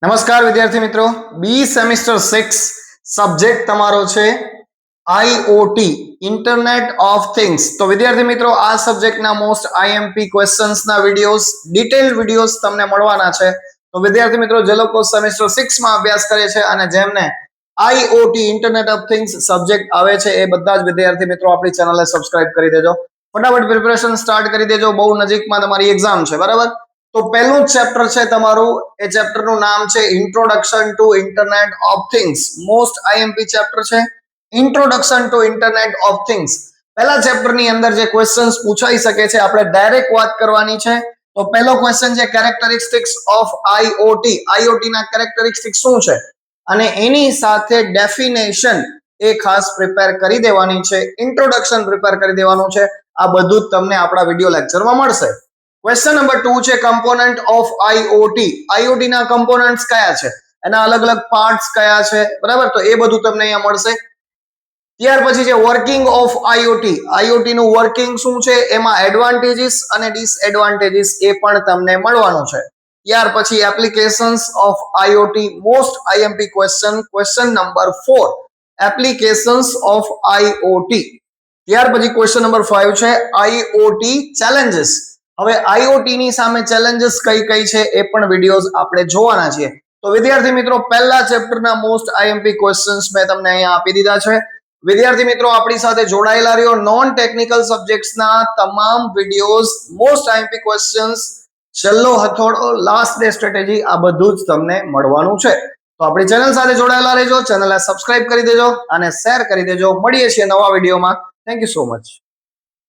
નમસ્કાર વિદ્યાર્થી મિત્રો, બી સેમિસ્ટર 6 સબ્જેક્ટ તમારો છે આઈઓટી ઇન્ટરનેટ ઓફ થિંગ્સ. તો વિદ્યાર્થી મિત્રો, આ સબ્જેક્ટના મોસ્ટ આઈએમપી ક્વેશ્ચન્સના વિડીયોઝ, ડિટેલ વિડીયોઝ તમને મળવાના છે. તો વિદ્યાર્થી મિત્રો, જે લોકો સેમિસ્ટર 6 માં અભ્યાસ કરે છે અને જેમને IoT internet of things subject આવે છે એ બધા જ વિદ્યાર્થી મિત્રો આપણી ચેનલને સબસ્ક્રાઇબ કરી દેજો. ફટાફટ પ્રિપરેશન સ્ટાર્ટ કરી દેજો, બહુ નજીકમાં તમારી એક્ઝામ છે, બરાબર? તો પહેલું જ ચેપ્ટર છે તમારું, એ ચેપ્ટરનું નામ છે introduction to internet of things. Most IMP chapter છે introduction to internet of things. પહેલા ચેપ્ટરની અંદર જે ક્વેશ્ચન્સ પૂછાઈ શકે છે આપણે ડાયરેક્ટ વાત કરવાની છે. તો પહેલો ક્વેશ્ચન છે કેરેક્ટરિસ્ટિક્સ ઓફ આઈઓટી. આઈઓટી ના કેરેક્ટરિસ્ટિક્સ શું છે અને એની સાથે ડેફિનેશન એ ખાસ પ્રિપેર કરી દેવાની છે. ઇન્ટ્રોડક્શન પ્રિપેર કરી દેવાનું છે. આ બધું જ તમને આપણા વિડિયો લેક્ચરમાં મળશે. ક્વેશ્ચન નંબર 2 છે કમ્પોનન્ટ ઓફ આઈઓટી. આઈઓટી ના કમ્પોનન્ટ્સ કયા છે, એના અલગ અલગ પાર્ટ્સ કયા છે, બરાબર? તો એ બધું તમને અહીંયા મળશે. ત્યાર પછી છે વર્કિંગ ઓફ આઈઓટી. આઈઓટી નું વર્કિંગ શું છે, એમાં એડવાન્ટેજીસ અને ડિસએડવાન્ટેજીસ એ પણ તમને મળવાનું છે. ત્યાર પછી applications of IoT. Most IMP question, question number 4, applications of IoT. ત્યાર પછી ક્વેશ્ચન નંબર 5 છે આઈઓટી ચેલેન્જીસ. હવે આઈઓટી ની સામે ચેલેન્જીસ કઈ કઈ છે એ પણ વિડીયોઝ આપણે જોવાના છીએ. તો વિદ્યાર્થી મિત્રો, પહેલા ચેપ્ટરના મોસ્ટ આઈએમપી ક્વેશ્ચન્સ મેં તમને અહીંયા આપી દીધા છે. વિદ્યાર્થી મિત્રો, આપણી સાથે જોડાયેલા રહ્યો. નોન ટેકનિકલ સબ્જેક્ટ્સના તમામ વિડીયોઝ, મોસ્ટ આઈએમપી ક્વેશ્ચન્સ, છેલ્લો હથોડો, લાસ્ટ ડે સ્ટ્રેટેજી, આ બધું જ તમને મળવાનું છે. તો આપણી ચેનલ સાથે જોડાયેલા રહેજો, ચેનલને સબસ્ક્રાઇબ કરી દેજો અને શેર કરી દેજો. મળીએ છીએ નવા વિડીયોમાં. Thank you so much.